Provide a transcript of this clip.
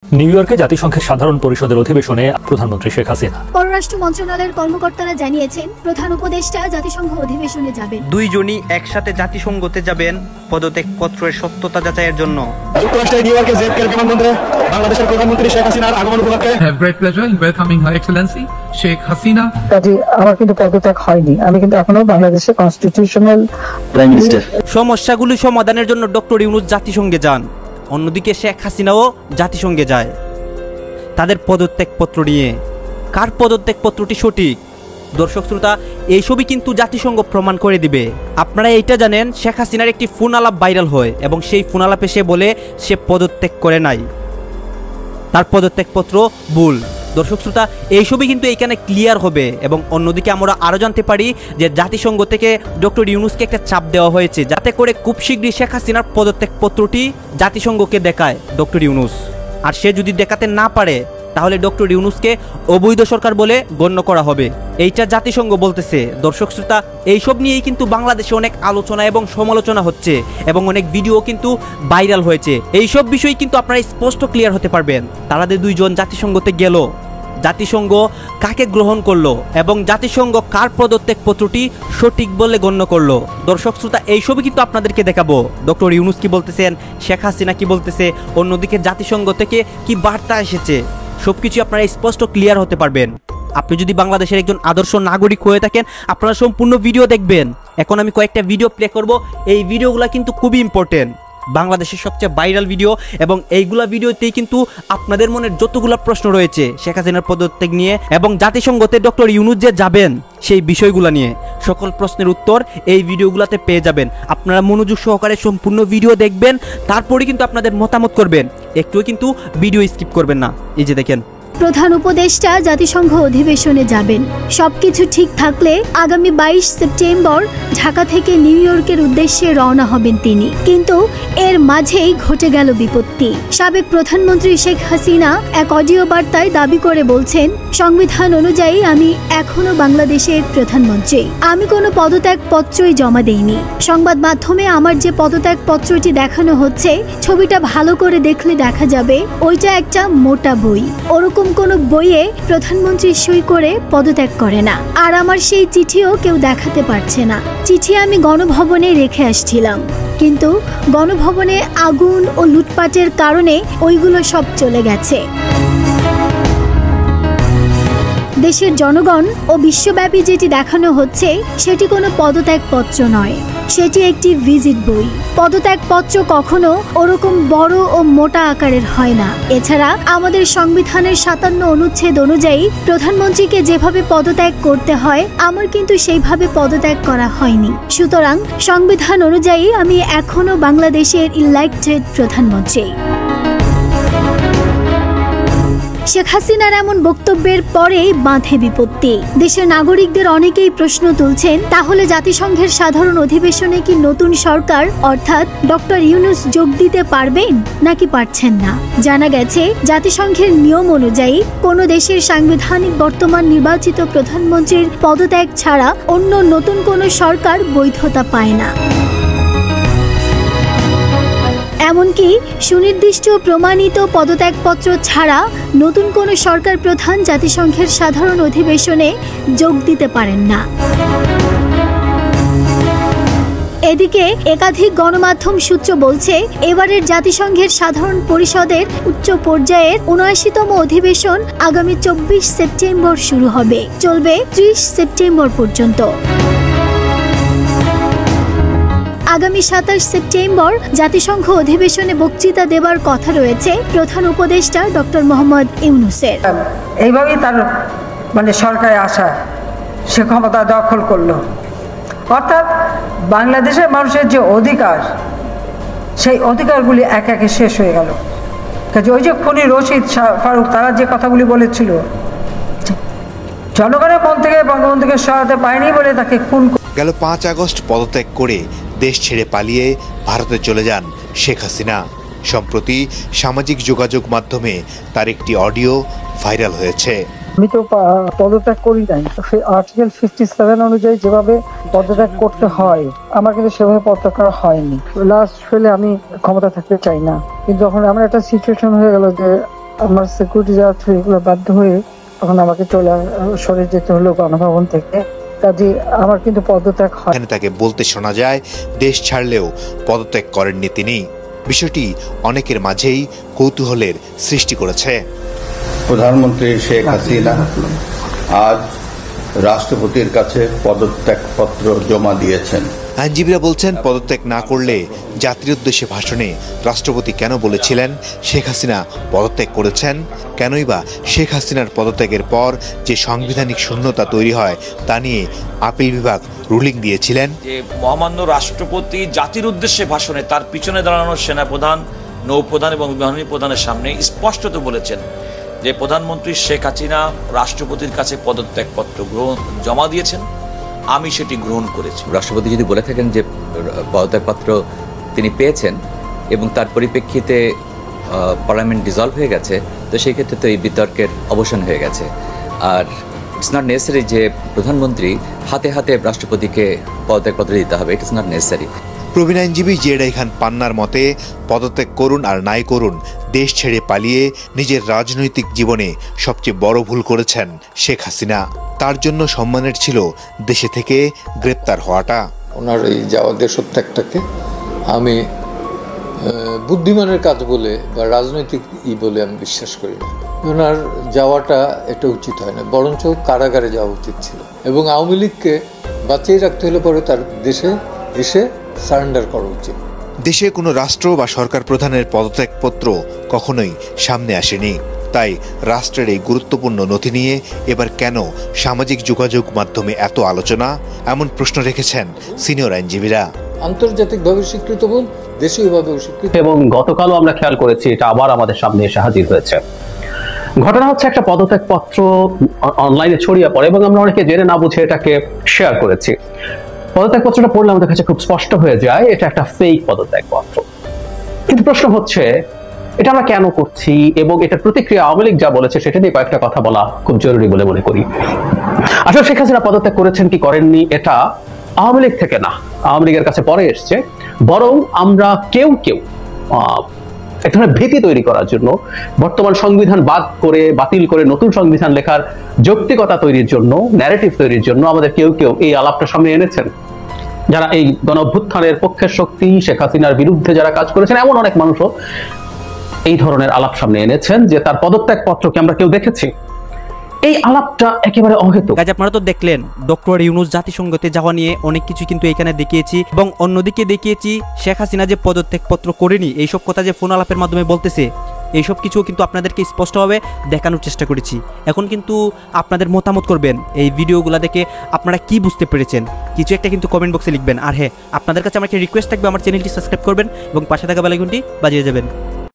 New ইয়র্কে জাতিসংঘের সাধারণ পরিষদের অধিবেশনে প্রধানমন্ত্রী শেখ হাসিনা। পররাষ্ট্র মন্ত্রণালয়ের কর্মকর্তারা জানিয়েছেন, প্রধান উপদেষ্টা জাতিসংঘ অধিবেশনে যাবেন। দুইজনই একসাথে জাতিসংঘতে যাবেন পদত্যাগপত্রের সত্যতা যাচাইয়ের জন্য। যুক্তরাষ্ট্রের নিউ ইয়র্কে জেএফকে বিমানবন্দরে বাংলাদেশের প্রধানমন্ত্রী শেখ হাসিনার আগমন উপলক্ষে have great pleasure in welcoming Her Excellency Sheikh Hasina. আমার কিন্তু পদত্যাগ হয়নি, আমি কিন্তু এখনো বাংলাদেশের কনস্টিটিউশনাল প্রাইম মিনিস্টার। সমস্যাগুলো সমাধানের জন্য ডক্টর ইউনূস জাতিসংঘে যান, অন্যদিকে শেখ হাসিনাও জাতিসংঘে যায় তাদের পদত্যাগপত্র নিয়ে। কার পদত্যাগপত্রটি সঠিক? দর্শক শ্রোতা, এইসবই কিন্তু জাতিসংঘ প্রমাণ করে দিবে। আপনারা এইটা জানেন, শেখ হাসিনার একটি ফোন আলাপ ভাইরাল হয় এবং সেই ফোন আলাপে সে বলে সে পদত্যাগ করে নাই, তার পদত্যাগপত্র ভুল। দর্শক শ্রোতা, এইসবই কিন্তু এইখানে ক্লিয়ার হবে। এবং অন্যদিকে আমরা আরও জানতে পারি যে জাতিসংঘ থেকে ডক্টর ইউনূসকে একটা চাপ দেওয়া হয়েছে, যাতে করে খুব শীঘ্রই শেখ হাসিনার পদত্যাগপত্রটি জাতিসংঘকে দেখায় ডক্টর ইউনূস। আর সে যদি দেখাতে না পারে তাহলে ডক্টর ইউনূসকে অবৈধ সরকার বলে গণ্য করা হবে, এইটা জাতিসংঘ বলতেছে। দর্শক শ্রোতা, এইসব নিয়েই কিন্তু বাংলাদেশে অনেক আলোচনা এবং সমালোচনা হচ্ছে এবং অনেক ভিডিও কিন্তু ভাইরাল হয়েছে। এইসব বিষয় কিন্তু আপনারা স্পষ্ট ক্লিয়ার হতে পারবেন। তারা দুইজন জাতিসংঘতে গেল, জাতিসংঘ কাকে গ্রহণ করলো এবং জাতিসংঘ কার পদত্যাগপত্রটি সঠিক বলে গণ্য করলো। দর্শক শ্রোতা, এইসবই কিন্তু আপনাদেরকে দেখাবো। ডক্টর ইউনূস কি বলতেছেন, শেখ হাসিনা কি বলতেছে, অন্যদিকে জাতিসংঘ থেকে কি বার্তা এসেছে, সবকিছু আপনারা স্পষ্ট ক্লিয়ার হতে পারবেন। আপনি যদি বাংলাদেশের একজন আদর্শ নাগরিক হয়ে থাকেন, আপনারা সম্পূর্ণ ভিডিও দেখবেন। এখন আমি কয়েকটা ভিডিও প্লে করব, এই ভিডিওগুলো কিন্তু খুবই ইম্পর্টেন্ট, বাংলাদেশের সবচেয়ে ভাইরাল ভিডিও। এবং এইগুলা ভিডিওতেই কিন্তু আপনাদের মনের যতগুলো প্রশ্ন রয়েছে শেখ হাসিনার পদত্যাগ নিয়ে এবং জাতিসংঘতে ডক্টর ইউনূস যে যাবেন সেই বিষয়গুলো নিয়ে সকল প্রশ্নের উত্তর এই ভিডিওগুলোতে পেয়ে যাবেন। আপনারা মনোযোগ সহকারে সম্পূর্ণ ভিডিও দেখবেন, তারপরে কিন্তু আপনাদের মতামত করবেন, একটুও কিন্তু ভিডিও স্কিপ করবেন না। এই যে দেখেন, প্রধান উপদেষ্টা জাতিসংঘ অধিবেশনে যাবেন। সবকিছু ঠিক থাকলে আগামী 22 সেপ্টেম্বর ঢাকা থেকে নিউ ইয়র্কের উদ্দেশ্যে রওনা হবেন তিনি। কিন্তু এর মাঝেই ঘটে গেল বিপত্তি। সাবেক প্রধানমন্ত্রী শেখ হাসিনা এক অডিও বার্তায় দাবি করে বলছেন, সংবিধান অনুযায়ী আমি এখনো বাংলাদেশের প্রধানমন্ত্রী, আমি কোনো পদত্যাগপত্রই জমা দেইনি। সংবাদ মাধ্যমে আমার যে পদত্যাগপত্রটি দেখানো হচ্ছে, ছবিটা ভালো করে দেখলে দেখা যাবে ওইটা একটা মোটা বই। ওরকম কোনো বইয়ে প্রধানমন্ত্রী সই করে পদত্যাগ করে না। আর আমার সেই চিঠিও কেউ দেখাতে পারছে না। চিঠি আমি গণভবনে রেখে আসছিলাম, কিন্তু গণভবনে আগুন ও লুটপাটের কারণে ওইগুলো সব চলে গেছে। দেশের জনগণ ও বিশ্বব্যাপী যেটি দেখানো হচ্ছে সেটি কোনো পদত্যাগপত্র নয়, সেটি একটি ভিজিট বই। পদত্যাগপত্র কখনো ওরকম বড় ও মোটা আকারের হয় না। এছাড়া আমাদের সংবিধানের 57 অনুচ্ছেদ অনুযায়ী প্রধানমন্ত্রীকে যেভাবে পদত্যাগ করতে হয়, আমার কিন্তু সেইভাবে পদত্যাগ করা হয়নি। সুতরাং সংবিধান অনুযায়ী আমি এখনো বাংলাদেশের ইলেক্টেড প্রধানমন্ত্রী। শেখ হাসিনার এমন বক্তব্যের পরেই বাঁধে বিপত্তি। দেশের নাগরিকদের অনেকেই প্রশ্ন তুলছেন, তাহলে জাতিসংঘের সাধারণ অধিবেশনে কি নতুন সরকার অর্থাৎ ডক্টর ইউনূস যোগ দিতে পারবেন নাকি পারছেন না? জানা গেছে, জাতিসংঘের নিয়ম অনুযায়ী কোনো দেশের সাংবিধানিক বর্তমান নির্বাচিত প্রধানমন্ত্রীর পদত্যাগ ছাড়া অন্য নতুন কোনো সরকার বৈধতা পায় না। এমনকি সুনির্দিষ্ট প্রমাণিত পদত্যাগপত্র ছাড়া নতুন কোনো সরকার প্রধান জাতিসংঘের সাধারণ অধিবেশনে যোগ দিতে পারেন না। এদিকে একাধিক গণমাধ্যম সূত্র বলছে, এবারের জাতিসংঘের সাধারণ পরিষদের উচ্চ পর্যায়ের ৭৯তম অধিবেশন আগামী 24 সেপ্টেম্বর শুরু হবে, চলবে 30 সেপ্টেম্বর পর্যন্ত। আগামী 27 সেপ্টেম্বর জাতিসংঘ অধিবেশনে বক্তৃতা দেবার কথা রয়েছে প্রধান উপদেষ্টা ডক্টর মোহাম্মদ ইউনূসের। এইভাবেই তার সরকারে আসা, সে ক্ষমতা দখল করলো। অর্থাৎ বাংলাদেশের মানুষের যে অধিকার, সেই অধিকারগুলি এক একে শেষ হয়ে গেল। ওই যে খুনি রশিদ ফারুক, তারা যে কথাগুলি বলেছিল, জনগণের মন থেকে বঙ্গবন্ধুকে সরাতে পারেনি বলে তাকে খুন। গেল 5 আগস্ট পদত্যাগ করে দেশ ছেড়ে পালিয়ে ভারতে চলে যান শেখ হাসিনা। সম্প্রতি সামাজিক যোগাযোগ মাধ্যমে তার একটি অডিও ভাইরাল হয়েছে। আমি তো পদত্যাগ করি নাই, সেই আর্টিকেল 57 অনুযায়ী যেভাবে পদত্যাগ করতে হয় আমার কিন্তু সেভাবে পদত্যাগ করা হয়নি। লাস্ট ফেলে আমি ক্ষমতা থাকতে চাই না, কিন্তু যখন আমার একটা সিচুয়েশন হয়ে গেল যে আমার সিকিউরিটি যাওয়ার থ্রু এগুলো বাধ্য হয়ে তখন আমাকে সরে যেতে হলো গণভবন থেকে। কাজে আমার কিন্তু পদত্যাগ হয়। এখানে তাকে বলতে শোনা যায় দেশ ছাড়লেও পদত্যাগ করেননি তিনি। বিষয়টি অনেকের মাঝেই কৌতূহলের সৃষ্টি করেছে। প্রধানমন্ত্রী শেখ হাসিনা আজ রাষ্ট্রপতির কাছে পদত্যাগপত্র জমা দিয়েছেন। আইনজীবীরা বলছেন পদত্যাগ না করলে জাতির উদ্দেশ্যে ভাষণে রাষ্ট্রপতি কেন বলেছিলেন শেখ হাসিনা পদত্যাগ করেছেন? কেনই বা শেখ হাসিনার পদত্যাগের পর যে সাংবিধানিক শূন্যতা তৈরি হয় তা নিয়ে আপিল বিভাগ রুলিং দিয়েছিলেন যে মহামান্য রাষ্ট্রপতি জাতির উদ্দেশ্যে ভাষণে তার পিছনে দাঁড়ানো সেনাপ্রধান, নৌপ্রধান এবং বিমানবাহিনী প্রধানের সামনে স্পষ্টত বলেছেন যে প্রধানমন্ত্রী শেখ হাসিনা রাষ্ট্রপতির কাছে পদত্যাগপত্র জমা দিয়েছেন, আমি সেটি গ্রহণ করেছি। রাষ্ট্রপতি যদি বলে থাকেন যে পদত্যাগপত্র তিনি পেয়েছেন এবং তার পরিপ্রেক্ষিতে পার্লামেন্ট ডিসলভ হয়ে গেছে, তো সেই ক্ষেত্রে তো এই বিতর্কের অবসান হয়ে গেছে। আর ইটস নট নেসেসারি যে প্রধানমন্ত্রী হাতে হাতে রাষ্ট্রপতিকে পদত্যাগপত্র দিতে হবে, ইট ইস নট নেসেসারি। প্রবীণ আইনজীবী জেডাই খান পান্নার মতে পদত্যাগ করুন আর নাই করুন, দেশ ছেড়ে পালিয়ে নিজের রাজনৈতিক জীবনে সবচেয়ে বড় ভুল করেছেন শেখ হাসিনা। তার জন্য সম্মানের ছিল দেশে থেকে গ্রেপ্তার হওয়াটা। ওনার এই যাওয়া দেশত্যাগটাকে আমি বুদ্ধিমানের কাজ বলে বা রাজনৈতিক বলে আমি বিশ্বাস করি না। ওনার যাওয়াটা এটা উচিত হয় না, বরঞ্চ কারাগারে যাওয়া উচিত ছিল এবং আওয়ামী লীগকে বাঁচিয়ে রাখতে হলে পরে তার দেশে এসে সারেন্ডার করা উচিত। দেশে কোনো রাষ্ট্র বা সরকার প্রধানের পদত্যাগপত্র কখনোই সামনে আসেনি। তাই রাষ্ট্রের এই গুরুত্বপূর্ণ নথি নিয়ে এবার কেন সামাজিক যোগাযোগ মাধ্যমে এত আলোচনা, এমন প্রশ্ন রেখেছেন সিনিয়র আইনজীবীরা। আন্তর্জাতিকভাবে স্বীকৃত বল, দেশীয়ভাবেও স্বীকৃত। এবং গতকালও আমরা খেয়াল করেছি এটা আবার আমাদের সামনে এসে হাজির হয়েছে। ঘটনা হচ্ছে একটা পদত্যাগপত্র অনলাইনে ছড়িয়ে পড়ে এবং আমরা অনেকে জেনে না বুঝে এটাকে শেয়ার করেছি। পদত্যাগপত্রটা পড়লে আমাদের কাছে খুব স্পষ্ট হয়ে যায় এটা একটা ফেক পদত্যাগপত্র। কিন্তু প্রশ্ন হচ্ছে এটা আমরা কেন করছি এবং এটার প্রতিক্রিয়া আওয়ামী লীগ যা বলেছে সেটা নিয়ে কয়েকটা কথা বলা খুব জরুরি বলে মনে করি। আসলে শেখ হাসিনা পদত্যাগ করেছেন কি করেননি এটা আওয়ামী লীগ থেকে না, আওয়ামী লীগের কাছে পরে এসছে, বরং আমরা কেউ এক ধরনের ভীতি তৈরি করার জন্য, বর্তমান সংবিধান বাতিল করে নতুন সংবিধান লেখার যৌক্তিকতা তৈরির জন্য, ন্যারেটিভ তৈরির জন্য আমাদের কেউ এই আলাপটা সামনে এনেছেন। যারা এই গণঅভ্যুত্থানের পক্ষের শক্তি, শেখ হাসিনার বিরুদ্ধে যারা কাজ করেছেন, এমন অনেক মানুষও এই ধরনের আলাপ সামনে এনেছেন যে তার পদত্যাগপত্রকে আমরা কেউ দেখেছি। এই আলাপটা একেবারে অহেতুক। আপনারা তো দেখলেন ডক্টর ইউনূস জাতিসংঘতে যাওয়া নিয়ে অনেক কিছু কিন্তু এখানে দেখিয়েছি এবং অন্যদিকে দেখিয়েছি শেখ হাসিনা যে পদত্যাগপত্র করেনি এইসব কথা যে ফোন আলাপের মাধ্যমে বলতেছে, এইসব কিছু কিন্তু আপনাদেরকে স্পষ্টভাবে দেখানোর চেষ্টা করেছি। এখন কিন্তু আপনাদের মতামত করবেন এই ভিডিওগুলো দেখে আপনারা কি বুঝতে পেরেছেন, কিছু একটা কিন্তু কমেন্ট বক্সে লিখবেন। আর হ্যাঁ, আপনাদের কাছে আমার একটা রিকোয়েস্ট থাকবে, আমার চ্যানেলটি সাবস্ক্রাইব করবেন এবং পাশে থাকা বেল আইকনটি বাজিয়ে যাবেন।